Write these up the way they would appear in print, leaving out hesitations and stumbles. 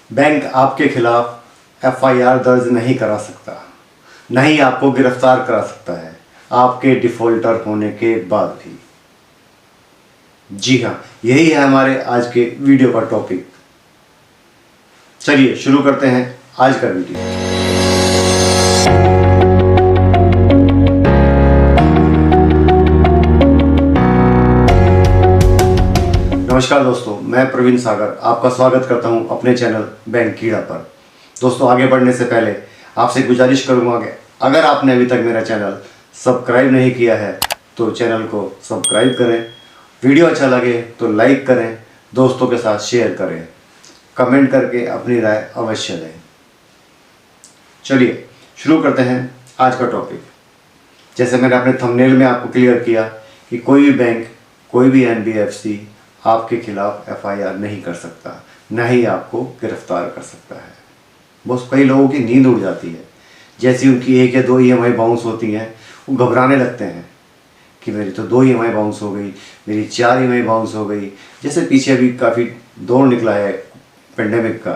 Bank आपके खिलाफ FIR दर्ज नहीं करा सकता, न ही आपको गिरफ्तार करा सकता है आपके डिफॉल्टर होने के बाद भी। जी हाँ, यही है हमारे आज के वीडियो का टॉपिक। चलिए शुरू करते हैं आज का वीडियो। नमस्कार दोस्तों, मैं प्रवीण सागर आपका स्वागत करता हूं अपने चैनल बैंक कीड़ा पर। दोस्तों, आगे बढ़ने से पहले आपसे गुजारिश करूंगा कि अगर आपने अभी तक मेरा चैनल सब्सक्राइब नहीं किया है तो चैनल को सब्सक्राइब करें, वीडियो अच्छा लगे तो लाइक करें, दोस्तों के साथ शेयर करें, कमेंट करके अपनी राय अवश्य दें। चलिए शुरू करते हैं आज का टॉपिक। जैसे मैंने अपने थंबनेल में आपको क्लियर किया कि कोई भी बैंक, कोई भी एनबीएफसी आपके खिलाफ एफआईआर नहीं कर सकता, न ही आपको गिरफ्तार कर सकता है। बस कई लोगों की नींद उड़ जाती है, जैसी उनकी 1 या 2 ईएमआई बाउंस होती हैं वो घबराने लगते हैं कि मेरी तो 2 ईएमआई बाउंस हो गई, मेरी 4 ईएमआई बाउंस हो गई। जैसे पीछे अभी काफ़ी दौर निकला है पेंडेमिक का,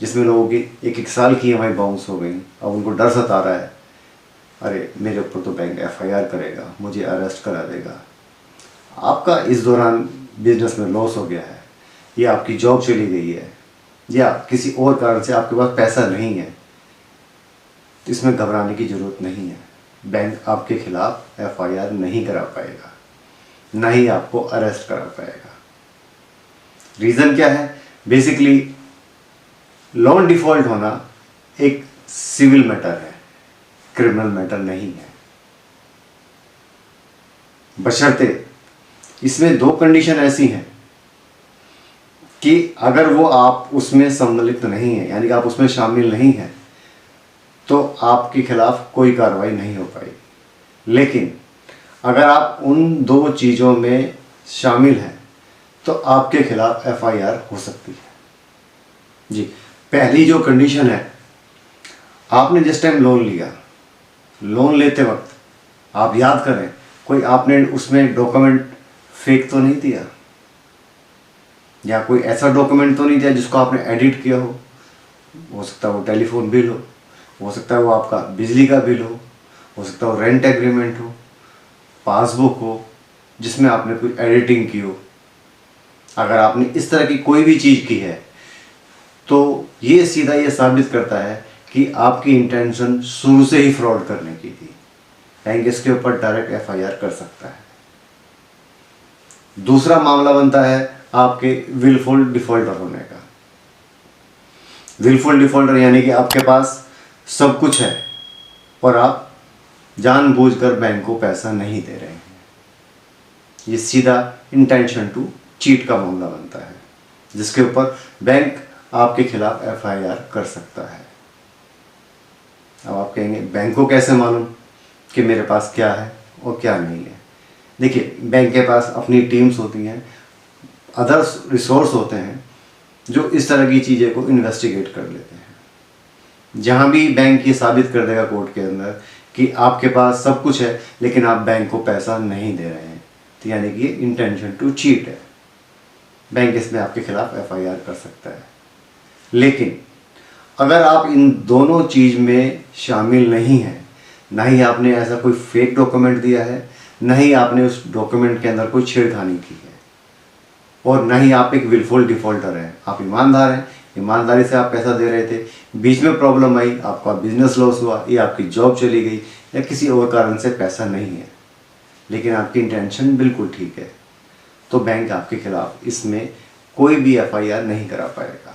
जिसमें लोगों की 1-1 साल की ईएमआई बाउंस हो गई। अब उनको डर सता रहा है, अरे मेरे ऊपर तो बैंक एफआईआर करेगा, मुझे अरेस्ट करा देगा। आपका इस दौरान बिजनेस में लॉस हो गया है, या आपकी जॉब चली गई है, या किसी और कारण से आपके पास पैसा नहीं है, तो इसमें घबराने की ज़रूरत नहीं है। बैंक आपके खिलाफ एफआईआर नहीं करा पाएगा, ना ही आपको अरेस्ट करा पाएगा। रीज़न क्या है? बेसिकली लोन डिफ़ॉल्ट होना एक सिविल मैटर है, क्रिमिनल मैटर नहीं है। बशर्ते इसमें 2 कंडीशन ऐसी हैं कि अगर वो आप उसमें सम्मिलित नहीं है, यानी कि आप उसमें शामिल नहीं हैं, तो आपके खिलाफ कोई कार्रवाई नहीं हो पाएगी। लेकिन अगर आप उन 2 चीज़ों में शामिल हैं तो आपके खिलाफ एफआईआर हो सकती है। जी, पहली जो कंडीशन है, आपने जिस टाइम लोन लिया, लोन लेते वक्त आप याद करें, कोई आपने उसमें डॉक्यूमेंट फेक तो नहीं दिया, या कोई ऐसा डॉक्यूमेंट तो नहीं दिया जिसको आपने एडिट किया हो सकता है वो टेलीफोन बिल हो सकता है वो आपका बिजली का बिल हो सकता है वो रेंट एग्रीमेंट हो, पासबुक हो जिसमें आपने कोई एडिटिंग की हो। अगर आपने इस तरह की कोई भी चीज़ की है तो ये सीधा ये साबित करता है कि आपकी इंटेंशन शुरू से ही फ्रॉड करने की थी। बैंक इसके ऊपर डायरेक्ट एफआईआर कर सकता है। दूसरा मामला बनता है आपके विलफुल डिफॉल्टर होने का। विलफुल डिफॉल्टर यानी कि आपके पास सब कुछ है और आप जानबूझकर बैंक को पैसा नहीं दे रहे हैं। ये सीधा इंटेंशन टू चीट का मामला बनता है, जिसके ऊपर बैंक आपके खिलाफ एफआईआर कर सकता है। अब आप कहेंगे बैंक को कैसे मालूम कि मेरे पास क्या है और क्या नहीं है? देखिए, बैंक के पास अपनी टीम्स होती हैं, अदर्स रिसोर्स होते हैं जो इस तरह की चीज़ें को इन्वेस्टिगेट कर लेते हैं। जहाँ भी बैंक ये साबित कर देगा कोर्ट के अंदर कि आपके पास सब कुछ है लेकिन आप बैंक को पैसा नहीं दे रहे हैं, तो यानी कि ये इंटेंशन टू चीट है। बैंक इसमें आपके खिलाफ एफआईआर कर सकता है। लेकिन अगर आप इन दोनों चीज़ में शामिल नहीं हैं, ना ही आपने ऐसा कोई फेक डॉक्यूमेंट दिया है, ना ही आपने उस डॉक्यूमेंट के अंदर कोई छेड़खानी की है, और ना ही आप एक विलफुल डिफॉल्टर हैं, आप ईमानदार हैं, ईमानदारी से आप पैसा दे रहे थे, बीच में प्रॉब्लम आई, आपका बिजनेस लॉस हुआ, या आपकी जॉब चली गई, या किसी और कारण से पैसा नहीं है, लेकिन आपकी इंटेंशन बिल्कुल ठीक है, तो बैंक आपके खिलाफ इसमें कोई भी एफआईआर नहीं करा पाएगा।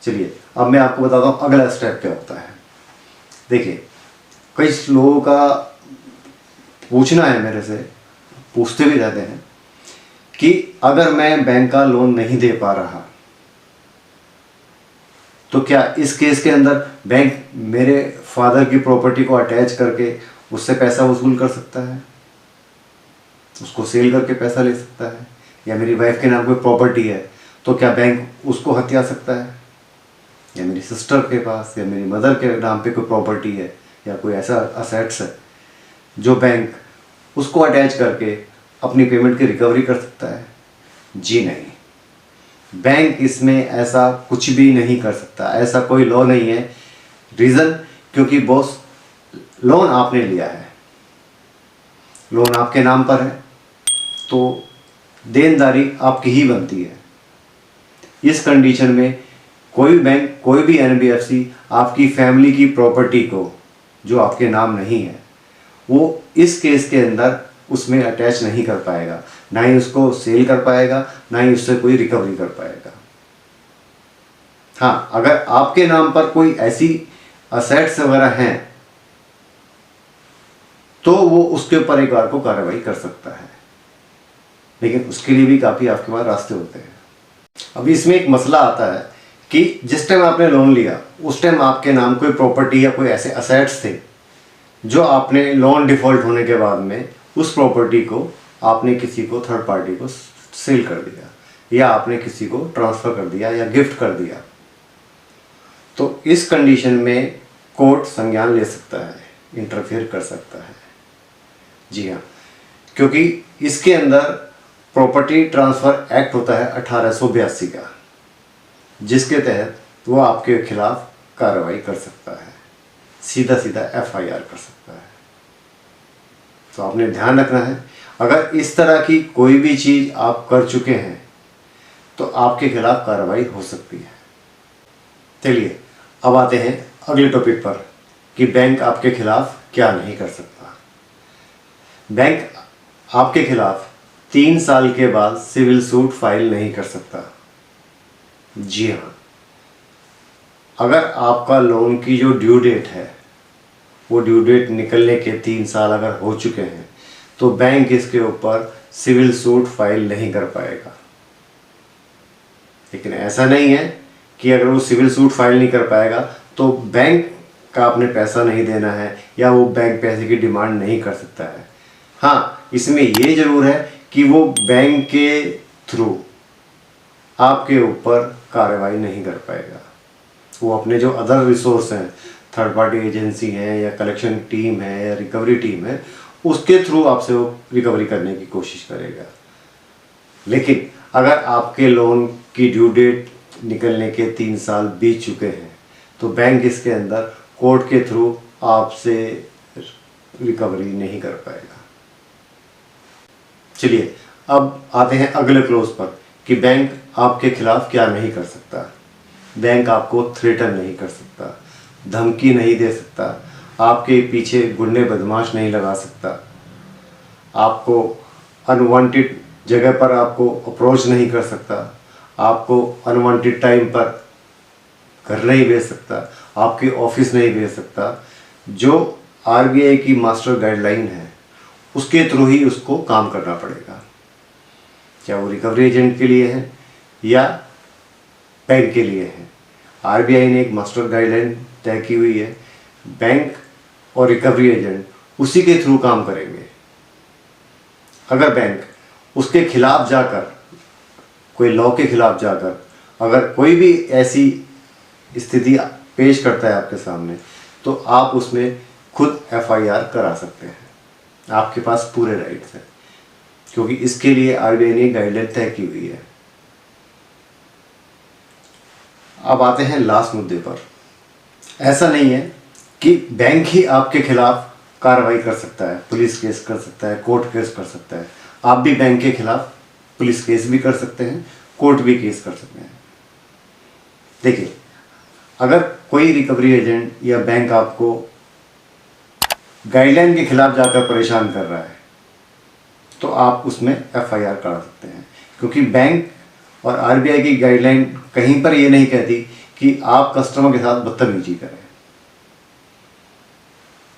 चलिए अब मैं आपको बताता हूँ अगला स्टेप क्या होता है। देखिए, कई लोगों का पूछना है, मेरे से पूछते भी रहते हैं कि अगर मैं बैंक का लोन नहीं दे पा रहा तो क्या इस केस के अंदर बैंक मेरे फादर की प्रॉपर्टी को अटैच करके उससे पैसा वसूल कर सकता है, उसको सेल करके पैसा ले सकता है? या मेरी वाइफ के नाम कोई प्रॉपर्टी है तो क्या बैंक उसको हथिया सकता है? या मेरी सिस्टर के पास या मेरी मदर के नाम पे कोई प्रॉपर्टी है या कोई ऐसा असेट्स है जो बैंक उसको अटैच करके अपनी पेमेंट की रिकवरी कर सकता है? जी नहीं। बैंक इसमें ऐसा कुछ भी नहीं कर सकता, ऐसा कोई लॉ नहीं है। रीज़न, क्योंकि बॉस लोन आपने लिया है, लोन आपके नाम पर है, तो देनदारी आपकी ही बनती है। इस कंडीशन में कोई भी बैंक, कोई भी एनबीएफसी आपकी फैमिली की प्रॉपर्टी को जो आपके नाम नहीं है वो इस केस के अंदर उसमें अटैच नहीं कर पाएगा, ना ही उसको सेल कर पाएगा, ना ही उससे कोई रिकवरी कर पाएगा। हाँ, अगर आपके नाम पर कोई ऐसी असेट्स वगैरह हैं तो वो उसके ऊपर एक बार को कार्रवाई कर सकता है, लेकिन उसके लिए भी काफ़ी आपके पास रास्ते होते हैं। अब इसमें एक मसला आता है कि जिस टाइम आपने लोन लिया उस टाइम आपके नाम कोई प्रॉपर्टी या कोई ऐसे असेट्स थे जो आपने लोन डिफॉल्ट होने के बाद में उस प्रॉपर्टी को आपने किसी को, थर्ड पार्टी को सेल कर दिया, या आपने किसी को ट्रांसफ़र कर दिया या गिफ्ट कर दिया, तो इस कंडीशन में कोर्ट संज्ञान ले सकता है, इंटरफेयर कर सकता है। जी हाँ, क्योंकि इसके अंदर प्रॉपर्टी ट्रांसफ़र एक्ट होता है 1882 का, जिसके तहत वो आपके खिलाफ कार्रवाई कर सकता है, सीधा सीधा एफआईआर कर सकता है। तो आपने ध्यान रखना है, अगर इस तरह की कोई भी चीज़ आप कर चुके हैं तो आपके खिलाफ कार्रवाई हो सकती है। चलिए अब आते हैं अगले टॉपिक पर कि बैंक आपके खिलाफ क्या नहीं कर सकता। बैंक आपके खिलाफ 3 साल के बाद सिविल सूट फाइल नहीं कर सकता। जी हाँ, अगर आपका लोन की जो ड्यू डेट है वो ड्यू डेट निकलने के 3 साल अगर हो चुके हैं तो बैंक इसके ऊपर सिविल सूट फाइल नहीं कर पाएगा। लेकिन ऐसा नहीं है कि अगर वो सिविल सूट फाइल नहीं कर पाएगा तो बैंक का आपने पैसा नहीं देना है या वो बैंक पैसे की डिमांड नहीं कर सकता है। हाँ, इसमें ये ज़रूर है कि वो बैंक के थ्रू आपके ऊपर कार्रवाई नहीं कर पाएगा। वो अपने जो अदर रिसोर्स हैं, थर्ड पार्टी एजेंसी है या कलेक्शन टीम है या रिकवरी टीम है, उसके थ्रू आपसे वो रिकवरी करने की कोशिश करेगा। लेकिन अगर आपके लोन की ड्यू डेट निकलने के 3 साल बीत चुके हैं तो बैंक इसके अंदर कोर्ट के थ्रू आपसे रिकवरी नहीं कर पाएगा। चलिए अब आते हैं अगले क्लोज पर कि बैंक आपके खिलाफ क्या नहीं कर सकता। बैंक आपको थ्रेटन नहीं कर सकता, धमकी नहीं दे सकता, आपके पीछे गुंडे बदमाश नहीं लगा सकता, आपको अनवांटेड जगह पर आपको अप्रोच नहीं कर सकता, आपको अनवांटेड टाइम पर घर नहीं भेज सकता, आपके ऑफिस नहीं भेज सकता। जो आरबीआई की मास्टर गाइडलाइन है उसके थ्रू ही उसको काम करना पड़ेगा, चाहे वो रिकवरी एजेंट के लिए है या बैंक के लिए है। आरबीआई ने एक मास्टर गाइडलाइन तय की हुई है, बैंक और रिकवरी एजेंट उसी के थ्रू काम करेंगे। अगर बैंक उसके खिलाफ जाकर, कोई लॉ के खिलाफ जाकर अगर कोई भी ऐसी स्थिति पेश करता है आपके सामने तो आप उसमें खुद एफआईआर करा सकते हैं, आपके पास पूरे राइट्स हैं, क्योंकि इसके लिए आरबीआई ने गाइडलाइन तय की हुई है। अब आते हैं लास्ट मुद्दे पर। ऐसा नहीं है कि बैंक ही आपके खिलाफ कार्रवाई कर सकता है, पुलिस केस कर सकता है, कोर्ट केस कर सकता है। आप भी बैंक के खिलाफ पुलिस केस भी कर सकते हैं, कोर्ट भी केस कर सकते हैं। देखिए, अगर कोई रिकवरी एजेंट या बैंक आपको गाइडलाइन के खिलाफ जाकर परेशान कर रहा है तो आप उसमें एफआईआर करा सकते हैं, क्योंकि बैंक और आरबीआई की गाइडलाइन कहीं पर ये नहीं कहती कि आप कस्टमर के साथ बदतमीजी करें।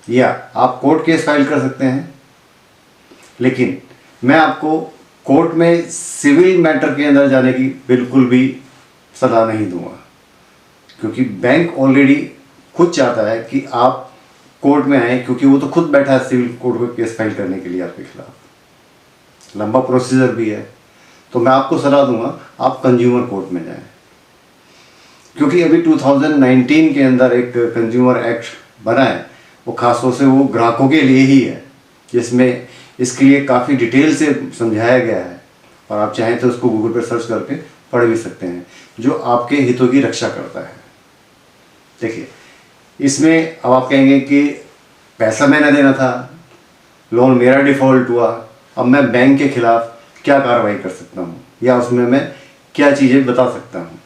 या आप कोर्ट केस फाइल कर सकते हैं, लेकिन मैं आपको कोर्ट में सिविल मैटर के अंदर जाने की बिल्कुल भी सलाह नहीं दूंगा, क्योंकि बैंक ऑलरेडी खुद चाहता है कि आप कोर्ट में आए, क्योंकि वो तो खुद बैठा है सिविल कोर्ट में केस फाइल करने के लिए आपके खिलाफ। लंबा प्रोसीजर भी है, तो मैं आपको सलाह दूंगा आप कंज्यूमर कोर्ट में जाएं, क्योंकि अभी 2019 के अंदर एक कंज्यूमर एक्ट बना है, वो खासतौर से वो ग्राहकों के लिए ही है, जिसमें इसके लिए काफ़ी डिटेल से समझाया गया है, और आप चाहें तो उसको गूगल पर सर्च करके पढ़ भी सकते हैं, जो आपके हितों की रक्षा करता है। देखिए, इसमें अब आप कहेंगे कि पैसा मैंने देना था, लोन मेरा डिफ़ॉल्ट हुआ, अब मैं बैंक के खिलाफ क्या कार्रवाई कर सकता हूँ या उसमें मैं क्या चीज़ें बता सकता हूँ।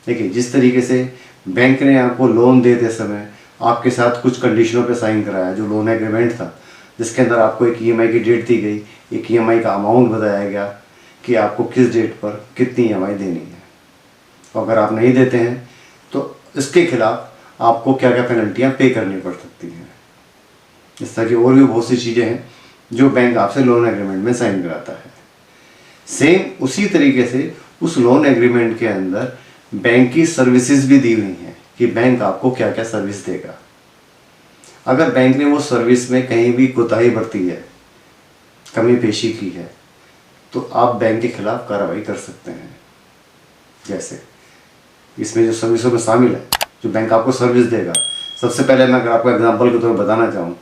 देखिए, जिस तरीके से बैंक ने आपको लोन देते समय आपके साथ कुछ कंडीशनों पे साइन कराया, जो लोन एग्रीमेंट था, जिसके अंदर आपको एक ईएमआई की डेट दी गई, एक ईएमआई का अमाउंट बताया गया कि आपको किस डेट पर कितनी ईएमआई देनी है, और अगर आप नहीं देते हैं तो इसके खिलाफ आपको क्या क्या पेनल्टियाँ पे करनी पड़ सकती हैं। इस तरह की और भी बहुत सी चीज़ें हैं जो बैंक आपसे लोन एग्रीमेंट में साइन कराता है। सेम उसी तरीके से उस लोन एग्रीमेंट के अंदर बैंक की सर्विसेज भी दी हुई हैं कि बैंक आपको क्या क्या सर्विस देगा। अगर बैंक ने वो सर्विस में कहीं भी कोताही बरती है, कमी पेशी की है, तो आप बैंक के खिलाफ कार्रवाई कर सकते हैं। जैसे इसमें जो सर्विसों में शामिल है, जो बैंक आपको सर्विस देगा, सबसे पहले मैं अगर आपको एग्जांपल के तौर पर बताना चाहूँ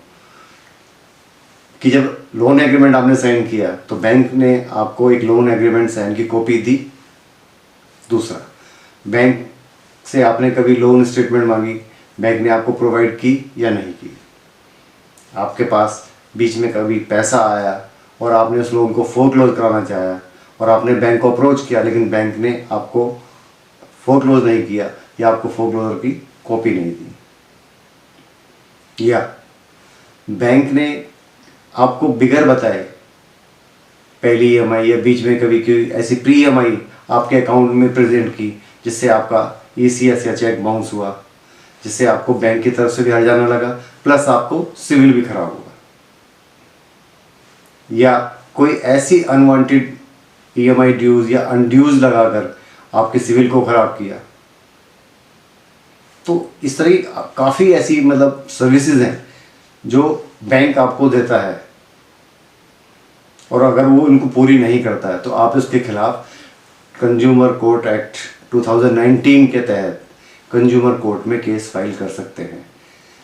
कि जब लोन एग्रीमेंट आपने साइन किया तो बैंक ने आपको एक लोन एग्रीमेंट साइन की कॉपी दी। दूसरा, बैंक से आपने कभी लोन स्टेटमेंट मांगी, बैंक ने आपको प्रोवाइड की या नहीं की। आपके पास बीच में कभी पैसा आया और आपने उस लोन को फोरक्लोज कराना चाहा और आपने बैंक को अप्रोच किया, लेकिन बैंक ने आपको फोरक्लोज नहीं किया या आपको फोरक्लोजर की कॉपी नहीं दी, या बैंक ने आपको बिगर बताए पहली ईएमआई या बीच में कभी कोई ऐसी प्री ईएमआई आपके अकाउंट में प्रेजेंट की जिससे आपका ईसीएस या चेक बाउंस हुआ, जिससे आपको बैंक की तरफ से भी हर्जाना लगा, प्लस आपको सिविल भी खराब हुआ, या कोई ऐसी अनवांटेड ईएमआई ड्यूज या अनड्यूज लगाकर आपके सिविल को खराब किया। तो इस तरह की काफ़ी ऐसी मतलब सर्विसेज हैं जो बैंक आपको देता है, और अगर वो इनको पूरी नहीं करता है तो आप इसके खिलाफ कंज्यूमर कोर्ट एक्ट 2019 के तहत कंज्यूमर कोर्ट में केस फाइल कर सकते हैं,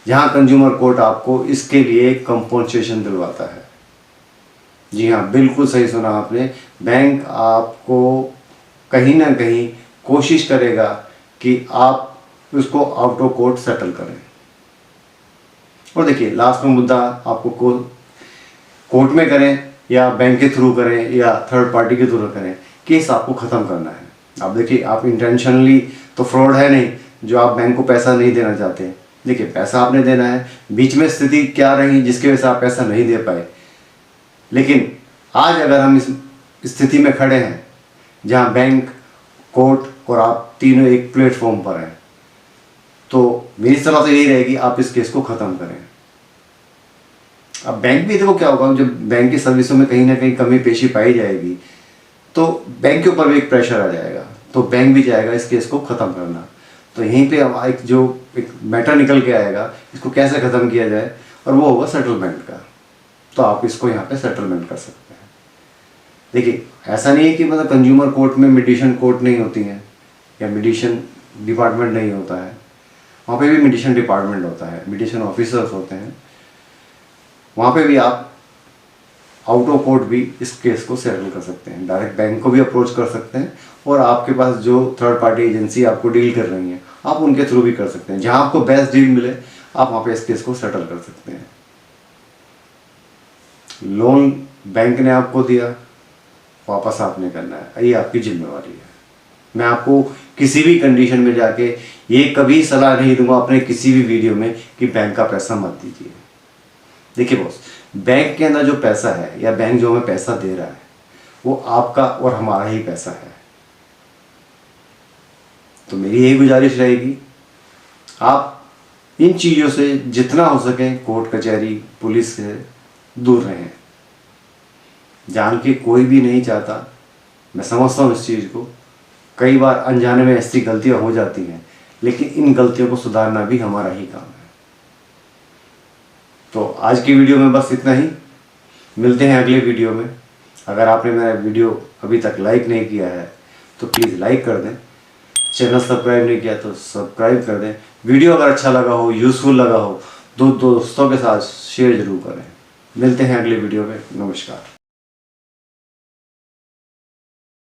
जहां कंज्यूमर कोर्ट आपको इसके लिए कंपनसेशन दिलवाता है। जी हाँ, बिल्कुल सही सुना आपने, बैंक आपको कहीं ना कहीं कोशिश करेगा कि आप उसको आउट ऑफ कोर्ट सेटल करें। और देखिए, लास्ट में मुद्दा आपको कोर्ट में करें या बैंक के थ्रू करें या थर्ड पार्टी के थ्रू करें, केस आपको ख़त्म करना है। आप देखिए, आप इंटेंशनली तो फ्रॉड है नहीं जो आप बैंक को पैसा नहीं देना चाहते। देखिए, पैसा आपने देना है, बीच में स्थिति क्या रही जिसकी वजह से आप पैसा नहीं दे पाए, लेकिन आज अगर हम इस स्थिति में खड़े हैं जहां बैंक, कोर्ट और आप तीनों एक प्लेटफॉर्म पर हैं, तो मेरी सलाह तो यही रहेगी आप इस केस को ख़त्म करें। अब बैंक भी देखो क्या होगा, जब बैंक की सर्विसों में कहीं ना कहीं कमी पेशी पाई जाएगी तो बैंक के ऊपर भी एक प्रेशर आ जाएगा, तो बैंक भी चाहेगा इस केस को ख़त्म करना। तो यहीं पे एक मैटर निकल के आएगा, इसको कैसे ख़त्म किया जाए, और वो होगा सेटलमेंट का। तो आप इसको यहाँ पे सेटलमेंट कर सकते हैं। देखिए, ऐसा नहीं है कि मतलब कंज्यूमर कोर्ट में मीडिएशन कोर्ट नहीं होती हैं या मीडिएशन डिपार्टमेंट नहीं होता है, वहाँ पे भी मीडिएशन डिपार्टमेंट होता है, मीडिएशन ऑफिसर्स होते हैं, वहाँ पे भी आप आउट ऑफ कोर्ट भी इस केस को सेटल कर सकते हैं। डायरेक्ट बैंक को भी अप्रोच कर सकते हैं, और आपके पास जो थर्ड पार्टी एजेंसी आपको डील कर रही हैं आप उनके थ्रू भी कर सकते हैं। जहाँ आपको बेस्ट डील मिले आप वहाँ पे इस केस को सेटल कर सकते हैं। लोन बैंक ने आपको दिया, वापस आपने करना है, ये आपकी जिम्मेवारी है। मैं आपको किसी भी कंडीशन में जाके ये कभी सलाह नहीं दूंगा अपने किसी भी वीडियो में कि बैंक का पैसा मत दीजिए। देखिए बॉस, बैंक के अंदर जो पैसा है या बैंक जो हमें पैसा दे रहा है वो आपका और हमारा ही पैसा है। तो मेरी यही गुजारिश रहेगी, आप इन चीज़ों से जितना हो सके कोर्ट कचहरी पुलिस से दूर रहें। जान के कोई भी नहीं चाहता, मैं समझता हूँ इस चीज़ को, कई बार अनजाने में ऐसी गलतियाँ हो जाती हैं, लेकिन इन गलतियों को सुधारना भी हमारा ही काम है। तो आज की वीडियो में बस इतना ही, मिलते हैं अगले वीडियो में। अगर आपने मेरा वीडियो अभी तक लाइक नहीं किया है तो प्लीज़ लाइक कर दें, चैनल सब्सक्राइब नहीं किया तो सब्सक्राइब कर दें। वीडियो अगर अच्छा लगा हो, यूज़फुल लगा हो, दोस्तों के साथ शेयर ज़रूर करें। मिलते हैं अगले वीडियो में। नमस्कार।